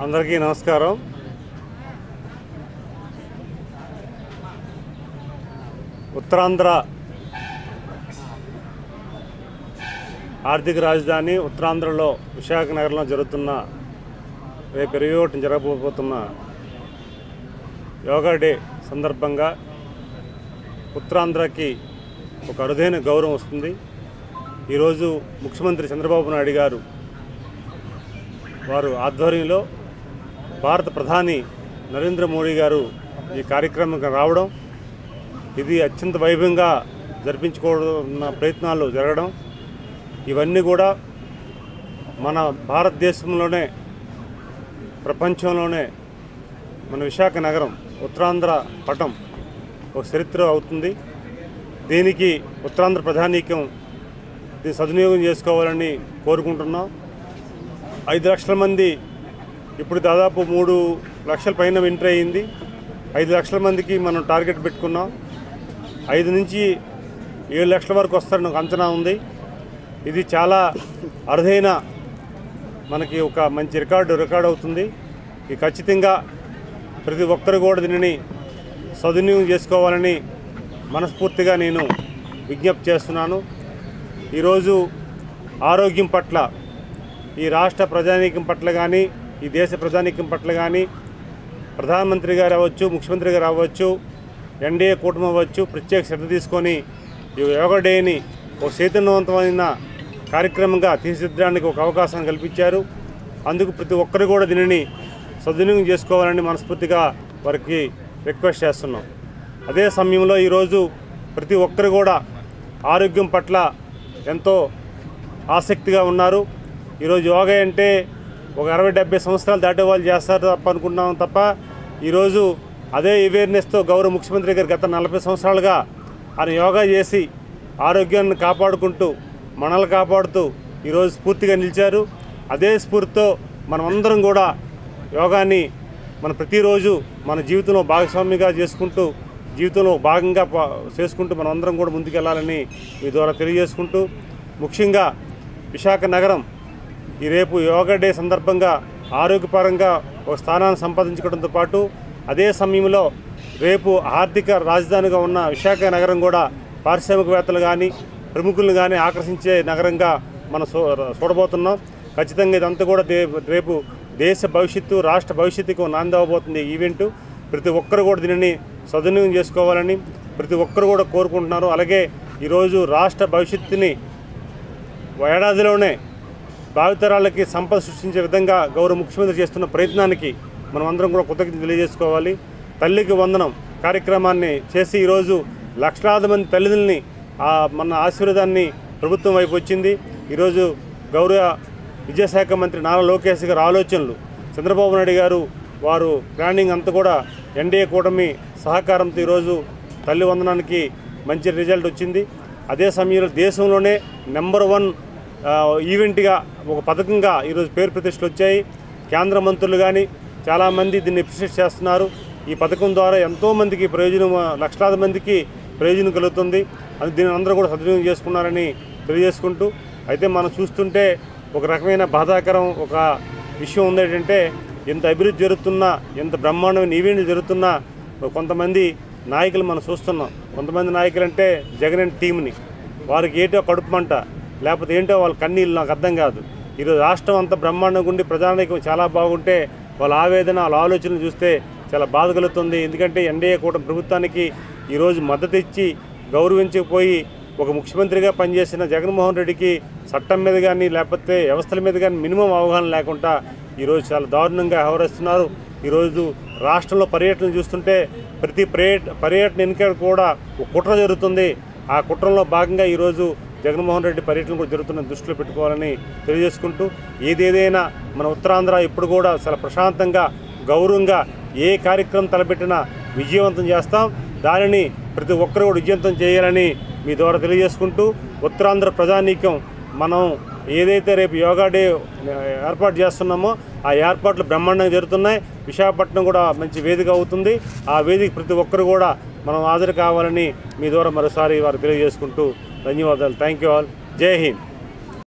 అందరికీ నమస్కారం. ఉత్తరాంధ్ర ఆర్థిక రాజధాని ఉత్తరాంధ్రలో విశాఖ నగరంలో జరుగుతున్న రేపు 21 జరగబోతున్న యోగా డే సందర్భంగా ఉత్తరాంధ్రకి ఒక అరుదైన గౌరవం వస్తుంది. ఈరోజు ముఖ్యమంత్రి చంద్రబాబు నాయుడు గారు వారు ఆధ్వర్యంలో భారత ప్రధాని నరేంద్ర మోడీ గారు ఈ కార్యక్రమంకి రావడం, ఇది అత్యంత వైభవంగా జరిపించుకోవడం ప్రయత్నాలు జరగడం, ఇవన్నీ కూడా మన భారతదేశంలోనే ప్రపంచంలోనే మన విశాఖ నగరం ఉత్తరాంధ్ర పటం ఒక చరిత్ర అవుతుంది. దీనికి ఉత్తరాంధ్ర ప్రధానికం దీన్ని సద్వినియోగం చేసుకోవాలని కోరుకుంటున్నాం. 5 లక్షల మంది ఇప్పుడు దాదాపు 3 లక్షల పైన ఎంట్రీ అయింది. 5 లక్షల మందికి మనం టార్గెట్ పెట్టుకున్నాం. 5 నుంచి 7 లక్షల వరకు వస్తారని ఒక అంచనా ఉంది. ఇది చాలా అరుదైన మనకి ఒక మంచి రికార్డ్ అవుతుంది. ఇది ఖచ్చితంగా ప్రతి ఒక్కరు కూడా దీనిని సద్వినియోగం చేసుకోవాలని మనస్ఫూర్తిగా నేను విజ్ఞప్తి చేస్తున్నాను. ఈరోజు ఆరోగ్యం పట్ల ఈ రాష్ట్ర ప్రజానీకం పట్ల కానీ ఈ దేశ ప్రజానీకం పట్ల కానీ ప్రధానమంత్రి గారు అవ్వచ్చు, ముఖ్యమంత్రి గారు అవ్వచ్చు, ఎన్డీఏ కూటమి అవ్వచ్చు ప్రత్యేక శ్రద్ధ తీసుకొని ఈ యోగా డేని ఒక చైతన్యవంతమైన కార్యక్రమంగా తీర్చిదిద్దడానికి ఒక అవకాశం కల్పించారు. అందుకు ప్రతి ఒక్కరు కూడా దీనిని సద్వినియోగం చేసుకోవాలని మనస్ఫూర్తిగా వారికి రిక్వెస్ట్ చేస్తున్నాం. అదే సమయంలో ఈరోజు ప్రతి ఒక్కరు కూడా ఆరోగ్యం పట్ల ఎంతో ఆసక్తిగా ఉన్నారు. ఈరోజు యోగా అంటే ఒక 60-70 సంవత్సరాలు దాటే వాళ్ళు చేస్తారు తప్ప అనుకున్నాం తప్ప ఈరోజు అదే అవేర్నెస్తో గౌరవ ముఖ్యమంత్రి గారు గత 40 సంవత్సరాలుగా ఆయన యోగా చేసి ఆరోగ్యాన్ని కాపాడుకుంటూ మనల్ని కాపాడుతూ ఈరోజు స్ఫూర్తిగా నిలిచారు. అదే స్ఫూర్తితో మనమందరం కూడా యోగాని మన ప్రతిరోజు మన జీవితంలో భాగస్వామిగా చేసుకుంటూ జీవితంలో భాగంగా చేసుకుంటూ మనమందరం కూడా ముందుకెళ్లాలని మీ ద్వారా తెలియజేసుకుంటూ, ముఖ్యంగా విశాఖ నగరం ఈ రేపు యోగా డే సందర్భంగా ఆరోగ్యపరంగా ఒక స్థానాన్ని సంపాదించుకోవడంతో పాటు అదే సమయంలో రేపు ఆర్థిక రాజధానిగా ఉన్న విశాఖ నగరం కూడా పారిశ్రామికవేత్తలు కానీ ప్రముఖులను కానీ ఆకర్షించే నగరంగా మనం చూడబోతున్నాం. ఖచ్చితంగా ఇదంతా కూడా రేపు దేశ భవిష్యత్తు రాష్ట్ర భవిష్యత్తుకు నాంది అవ్వబోతుంది ఈ ఈవెంటు. ప్రతి ఒక్కరు కూడా దీనిని సద్వినియోగం చేసుకోవాలని ప్రతి ఒక్కరు కూడా కోరుకుంటున్నారు. అలాగే ఈరోజు రాష్ట్ర భవిష్యత్తుని ఏడాదిలోనే భావితరాలకి సంపద సృష్టించే విధంగా గౌరవ ముఖ్యమంత్రి చేస్తున్న ప్రయత్నానికి మనం అందరం కూడా కృతజ్ఞత తెలియజేసుకోవాలి. తల్లికి వందనం కార్యక్రమాన్ని చేసి ఈరోజు లక్షలాది మంది తల్లిదండ్రులని మన ఆశీర్వాదాన్ని ప్రభుత్వం వైపు వచ్చింది. ఈరోజు గౌరవ విద్యాశాఖ మంత్రి నారా లోకేష్ గారి ఆలోచనలు, చంద్రబాబు నాయుడు గారు వారు ప్లానింగ్ అంతా కూడా ఎన్డీఏ కూటమి సహకారంతో ఈరోజు తల్లి వందనానికి మంచి రిజల్ట్ వచ్చింది. అదే సమయంలో దేశంలోనే నెంబర్ 1 ఈవెంట్గా ఒక పథకంగా ఈరోజు పేరు ప్రతిష్టలు వచ్చాయి. కేంద్ర మంత్రులు కానీ చాలామంది దీన్ని అప్రిషియేట్ చేస్తున్నారు. ఈ పథకం ద్వారా ఎంతోమందికి ప్రయోజనం, లక్షలాది మందికి ప్రయోజనం కలుగుతుంది. అది దీన్ని అందరూ కూడా సద్వినియోగం చేసుకున్నారని తెలియజేసుకుంటూ, అయితే మనం చూస్తుంటే ఒక రకమైన బాధాకరం ఒక విషయం ఉంది. ఏంటంటే ఎంత అభివృద్ధి జరుగుతున్నా, ఎంత బ్రహ్మాండమైన ఈవెంట్లు జరుగుతున్నా కొంతమంది నాయకులు మనం చూస్తున్నాం. కొంతమంది నాయకులు అంటే జగన్ అండ్ టీంని వారికి ఏంటో కడుపు మంట లేకపోతే ఏంటో వాళ్ళ కన్నీళ్ళు నాకు అర్థం కాదు. ఈరోజు రాష్ట్రం అంతా బ్రహ్మాండంగా ఉండి ప్రజానీకం చాలా బాగుంటే వాళ్ళ ఆవేదన వాళ్ళ ఆలోచనలు చూస్తే చాలా బాధ కలుగుతుంది. ఎందుకంటే ఎన్డీఏ కూటమి ప్రభుత్వానికి ఈరోజు మద్దతు ఇచ్చి గౌరవించకపోయి ఒక ముఖ్యమంత్రిగా పనిచేసిన జగన్మోహన్ రెడ్డికి చట్టం మీద కానీ లేకపోతే వ్యవస్థల మీద కానీ మినిమం అవగాహన లేకుండా ఈరోజు చాలా దారుణంగా వ్యవహరిస్తున్నారు. ఈరోజు రాష్ట్రంలో పర్యటన చూస్తుంటే ప్రతి పర్యటన ఎన్నిక కూడా ఒక కుట్ర జరుగుతుంది. ఆ కుట్రలో భాగంగా ఈరోజు జగన్మోహన్ రెడ్డి పర్యటన కూడా జరుగుతున్న దృష్టిలో పెట్టుకోవాలని తెలియజేసుకుంటూ, ఏదేదైనా మన ఉత్తరాంధ్ర ఇప్పుడు కూడా చాలా ప్రశాంతంగా గౌరవంగా ఏ కార్యక్రమం తలపెట్టినా విజయవంతం చేస్తాం. దానిని ప్రతి ఒక్కరు కూడా విజయవంతం చేయాలని మీ ద్వారా తెలియజేసుకుంటూ, ఉత్తరాంధ్ర ప్రజానీకం మనం ఏదైతే రేపు యోగా డే ఏర్పాటు చేస్తున్నామో ఆ ఏర్పాట్లు బ్రహ్మాండంగా జరుగుతున్నాయి. విశాఖపట్నం కూడా మంచి వేదిక అవుతుంది. ఆ వేదిక ప్రతి ఒక్కరు కూడా మనం హాజరు కావాలని మీ ద్వారా మరోసారి వారు తెలియజేసుకుంటూ ధన్యవాదాలు. Thank you all. జై హింద్.